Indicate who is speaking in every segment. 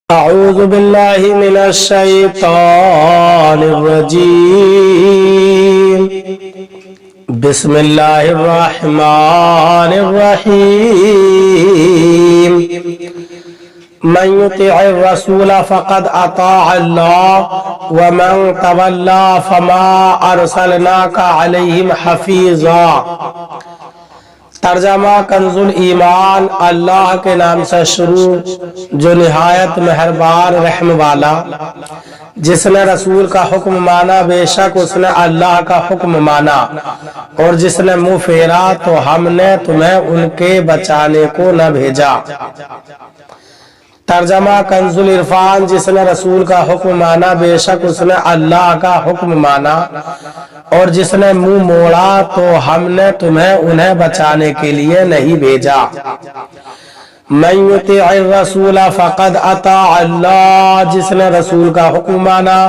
Speaker 1: أعوذ بالله من الشيطان الرجيم. بسم الله الرحمن الرحيم. من يطع الرسول فقد أطاع الله ومن تولى فما أرسلناك عليهم حفيظا. ترجمہ کنزُ ایمان. اللہ کے نام سے شروع جو نہایت مہربان رحم والا. جس نے رسول کا حکم مانا بے شک اس نے اللہ کا حکم مانا، اور جس نے منہ پھیرا تو ہم نے تمہیں ان کے بچانے کو نہ بھیجا. ترجمہ کنزُ العرفان. جس نے رسول کا حکم مانا بے شک اس نے اللہ کا حکم مانا، اور جس نے منہ موڑا تو ہم نے تمہیں انہیں بچانے کے لیے نہیں بھیجا. من یطع الرسول فقد اطاع اللہ. جس نے رسول کا حکم مانا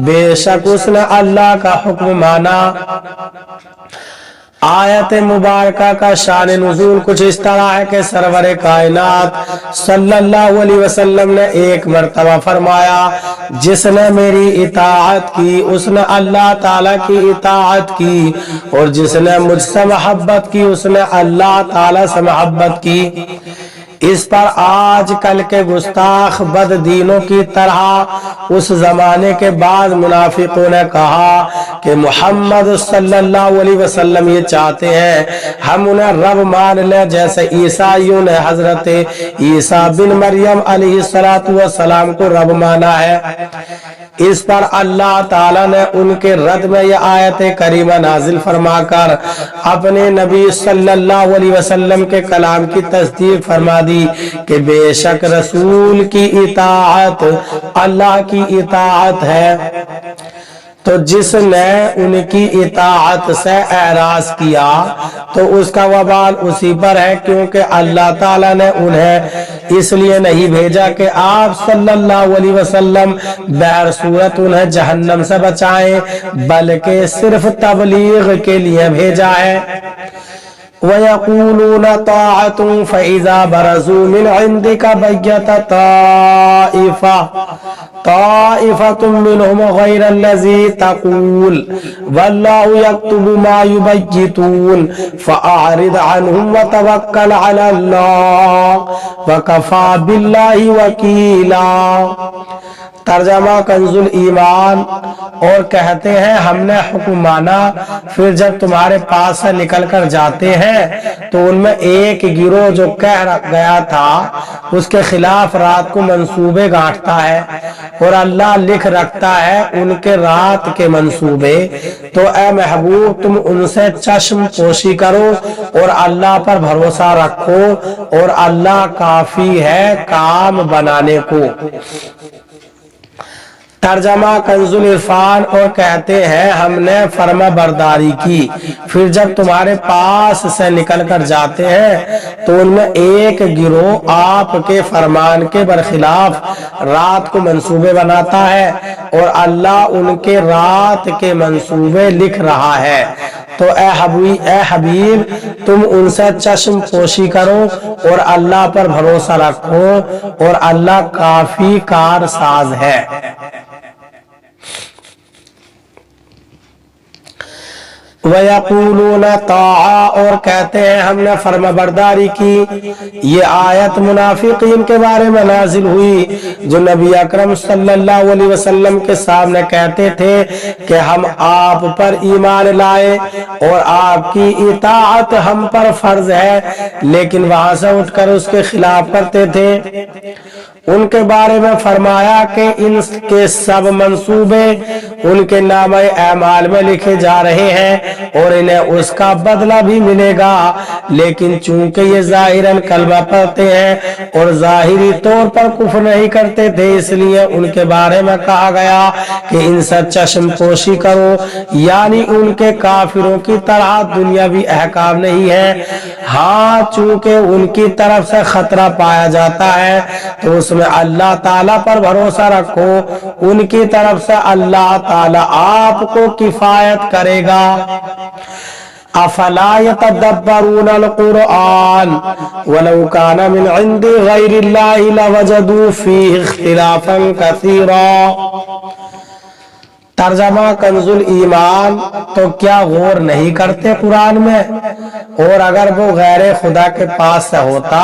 Speaker 1: بے شک اس نے اللہ کا حکم مانا. آیت مبارکہ کا شان نزول کچھ اس طرح ہے کہ سرور کائنات صلی اللہ علیہ وسلم نے ایک مرتبہ فرمایا، جس نے میری اطاعت کی اس نے اللہ تعالیٰ کی اطاعت کی، اور جس نے مجھ سے محبت کی اس نے اللہ تعالیٰ سے محبت کی. اس پر آج کل کے گستاخ بد دینوں کی طرح اس زمانے کے بعد منافقوں نے کہا کہ محمد صلی اللہ علیہ وسلم یہ چاہتے ہیں ہم انہیں رب مان لیں، جیسے عیسائیوں نے حضرت عیسیٰ بن مریم علیہ السلام کو رب مانا ہے. اس پر اللہ تعالیٰ نے ان کے رد میں یہ آیت کریمہ نازل فرما کر اپنے نبی صلی اللہ علیہ وسلم کے کلام کی تصدیق فرما دی کہ بے شک رسول کی اطاعت اللہ کی اطاعت ہے. تو جس نے ان کی اطاعت سے اعراض کیا تو اس کا وبال اسی پر ہے، کیونکہ اللہ تعالیٰ نے انہیں اس لیے نہیں بھیجا کہ آپ صلی اللہ علیہ وسلم بہر صورت انہیں جہنم سے بچائیں، بلکہ صرف تبلیغ کے لیے بھیجا ہے. وَيَقُولُونَ طَاعَةٌ فَإِذَا بَرَزُوا مِنْ عِنْدِكَ بَيَّتَ طَائِفَةٌ مِّنْهُمْ غَيْرَ الَّذِي تَقُولُ وَاللَّهُ يَكْتُبُ مَا يُبَيِّتُونَ فَأَعْرِضْ عَنْهُمْ وَتَوَكَّلْ عَلَى اللَّهِ وَكَفَى بِاللَّهِ وَكِيلًا. ترجمہ کنزُ ایمان. اور کہتے ہیں ہم نے حکم مانا، پھر جب تمہارے پاس سے نکل کر جاتے ہیں تو ان میں ایک گروہ جو کہہ گیا تھا اس کے خلاف رات کو منصوبے گانٹتا ہے، اور اللہ لکھ رکھتا ہے ان کے رات کے منصوبے. تو اے محبوب تم ان سے چشم پوشی کرو اور اللہ پر بھروسہ رکھو، اور اللہ کافی ہے کام بنانے کو. ترجمہ کنزُ العرفان. اور کہتے ہیں ہم نے فرما برداری کی، پھر جب تمہارے پاس سے نکل کر جاتے ہیں تو ان میں ایک گروہ آپ کے فرمان کے برخلاف رات کو منصوبے بناتا ہے، اور اللہ ان کے رات کے منصوبے لکھ رہا ہے. تو اے حبیب تم ان سے چشم پوشی کرو اور اللہ پر بھروسہ رکھو، اور اللہ کافی کار ساز ہے. وَيَقُولُونَ طَاعَةٌ. اور کہتے ہیں ہم نے فرما برداری کی. یہ آیت منافقین کے بارے میں نازل ہوئی جو نبی اکرم صلی اللہ علیہ وسلم کے سامنے کہتے تھے کہ ہم آپ پر ایمان لائے اور آپ کی اطاعت ہم پر فرض ہے، لیکن وہاں سے اٹھ کر اس کے خلاف کرتے تھے. ان کے بارے میں فرمایا کہ ان کے سب منصوبے ان کے نامہ اعمال میں لکھے جا رہے ہیں اور انہیں اس کا بدلہ بھی ملے گا، لیکن چونکہ یہ ظاہراً کلمہ پڑھتے ہیں اور ظاہری طور پر کفر نہیں کرتے تھے، اس لیے ان کے بارے میں کہا گیا کہ ان سے چشم پوشی کرو، یعنی ان کے کافروں کی طرح دنیاوی احکام نہیں ہے. ہاں چونکہ ان کی طرف سے خطرہ پایا جاتا ہے تو اس میں اللہ تعالیٰ پر بھروسہ رکھو، ان کی طرف سے اللہ تعالیٰ آپ کو کفایت کرے گا. अफला यतदब्बरून अल-कुरआन वलौ कान मिन इंदी गैरिल्लाहि लवजदू फीहि इख्तिलाफन कसीरा। तर्जमा कंजुल ईमान, तो क्या गौर नहीं करते कुरान में, और अगर वो गैर खुदा के पास से होता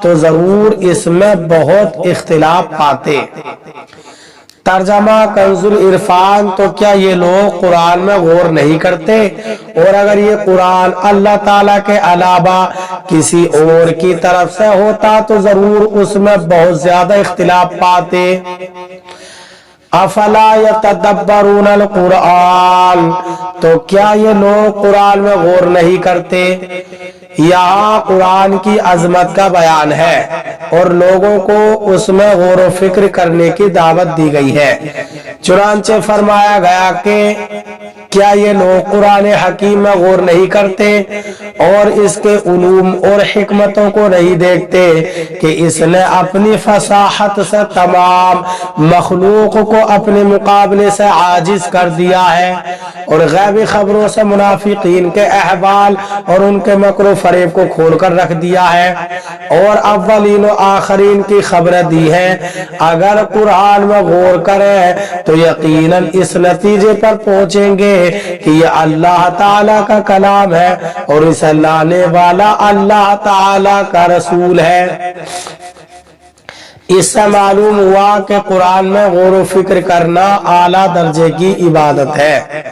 Speaker 1: तो जरूर इसमें बहुत इख्तिलाफ पाते। तर्जमा कंजुल इरफान, तो क्या ये लोग कुरान में गौर नहीं करते, और अगर ये कुरान अल्लाह ताला के अलावा किसी और की तरफ से होता तो जरूर उसमें बहुत ज्यादा इख्तिलाफ पाते। अफला यतदब्बरून अल-कुरआन, तो क्या ये लोग कुरान में गौर नहीं करते। यहाँ कुरान की अजमत का बयान है और लोगों को उसमें गौर व फिक्र करने की दावत दी गई है। चुनांचे फरमाया गया कि क्या ये लोग कुरान हकीम में गौर नहीं करते और इसके उलूम और हिकमतों को नहीं देखते कि इसने अपनी फसाहत से तमाम मखलूक को अपने मुकाबले से आजिज कर दिया है, और गैबी खबरों से मुनाफिकीन के अहवाल और उनके मकरो फरेब को खोल कर रख दिया है, और अव्वलीन और आखरीन की खबरें दी हैं। अगर कुरान में गौर करें तो यकीनन इस नतीजे पर पहुंचेंगे कि ये अल्लाह ताला का कलाम है और इसे लाने वाला अल्लाह ताला का रसूल है। इससे मालूम हुआ कि कुरान में गौर व फिक्र करना आला दर्जे की इबादत है।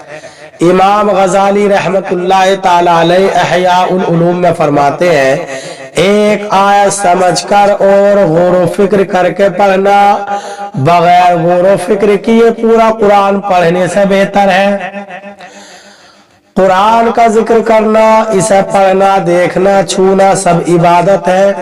Speaker 1: इमाम गजाली रहमतुल्लाह ताला अलैह इहयाउल उलूम में फरमाते हैं, एक आयत समझकर और गौर व फिक्र करके पढ़ना बगैर गौर व फिक्र किए पूरा कुरान पढ़ने से बेहतर है। कुरान का जिक्र करना, इसे पढ़ना, देखना, छूना सब इबादत है।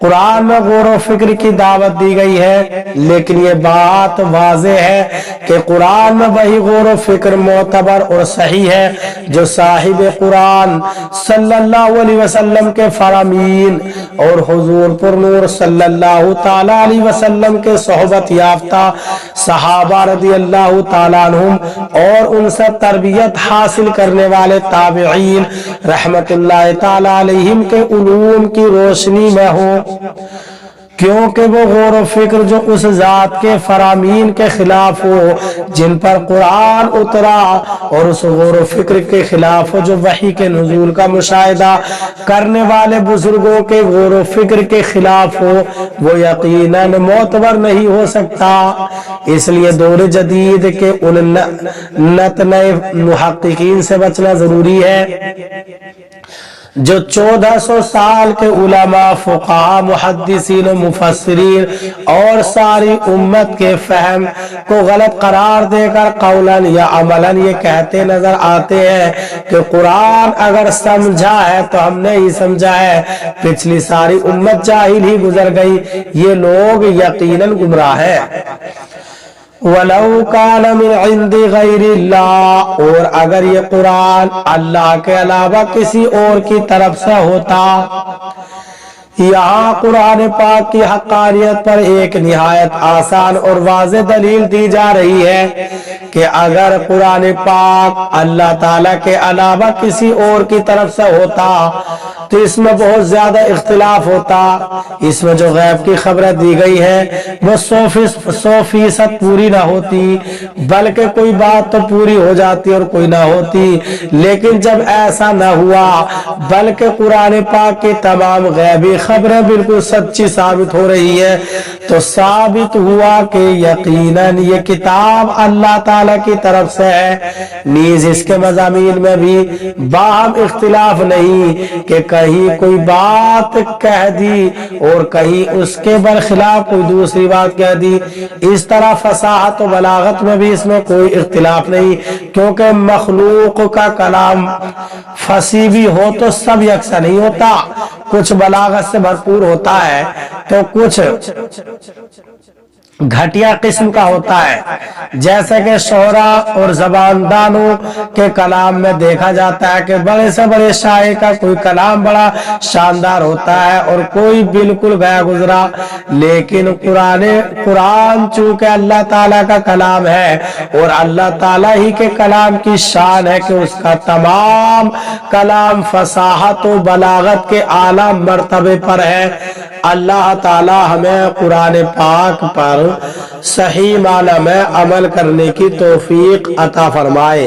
Speaker 1: कुरान में गौर व फिक्र की दावत दी गई है, लेकिन ये बात वाज़ेह है कि कुरान में वही गौर व फिक्र मोतबर और सही है जो साहिब कुरान सल्लल्लाहु अलैहि वसल्लम के फरामीन और हुजूर पुरनूर सल्लल्लाहु ताला अलैहि वसल्लम के सोहबत याफ्ता सहाबा रदियल्लाहु ताला अन्हुम और उनसे तरबियत हासिल करने वाले ताबिईन रहमतुल्लाह ताला अलैहिम के उलूम की रोशनी में हो, क्योंकि वो गौर व फिक्र जो उस जात के फरामीन के खिलाफ हो जिन पर कुरान उतरा, और उस गौर व फिक्र के खिलाफ हो जो वही के नुज़ूल का मुशाहिदा करने वाले बुजुर्गों के गौर व फिक्र के खिलाफ हो, वो यकीनन मोतबर नहीं हो सकता। इसलिए दौर जदीद के उन नए मुहक्किकीन से बचना जरूरी है जो 1400 साल के उलमा, फुक़हा, मुहद्दिसीन, मुफस्सिरीन और सारी उम्मत के फहम को गलत करार देकर कौलन या अमलन ये कहते नजर आते हैं कि कुरान अगर समझा है तो हमने ही समझा है, पिछली सारी उम्मत जाहिल ही गुजर गई। ये लोग यकीनन गुमराह है। वलौ कान मिन इंदी गैरिल्लाह, और अगर ये कुरान अल्लाह के अलावा किसी और की तरफ से होता। यहाँ कुरान पाक की हक़ानियत पर एक निहायत आसान और वाज़ेह दलील दी जा रही है कि अगर कुरान पाक अल्लाह ताला के अलावा किसी और की तरफ से होता तो इसमें बहुत ज्यादा इख्तिलाफ होता। इसमें जो गैब की खबरें दी गई है वो 100% पूरी ना होती, बल्कि कोई बात तो पूरी हो जाती और कोई ना होती। लेकिन जब ऐसा न हुआ, बल्कि कुरान पाक की तमाम गैबी खबरें बिल्कुल सच्ची साबित हो रही है, तो साबित हुआ कि यकीनन ये किताब अल्लाह ताला की तरफ से है। नीज इसके मज़ामीन में भी बाहम इख्तिलाफ नहीं कि कहीं कोई बात कह दी और कहीं उसके बरखिलाफ कोई दूसरी बात कह दी। इस तरह फसाहत और बलागत में भी इसमें कोई इख्तिलाफ नहीं, क्योंकि मखलूक का कलाम फसी भी हो तो सब यकसा नहीं होता, कुछ बलागत से भरपूर होता है तो कुछ घटिया किस्म का होता है। जैसे कि शोरा और जबानदानों के कलाम में देखा जाता है कि बड़े से बड़े शायर का कोई कलाम बड़ा शानदार होता है और कोई बिल्कुल गया गुजरा। लेकिन कुरान चूंकि अल्लाह ताला का कलाम है और अल्लाह ताला ही के कलाम की शान है कि उसका तमाम कलाम फसाहत और बलागत के आला मर्तबे पर है। अल्लाह ताला हमें कुरान पाक पर सही माना में अमल करने की तौफीक अता फरमाए।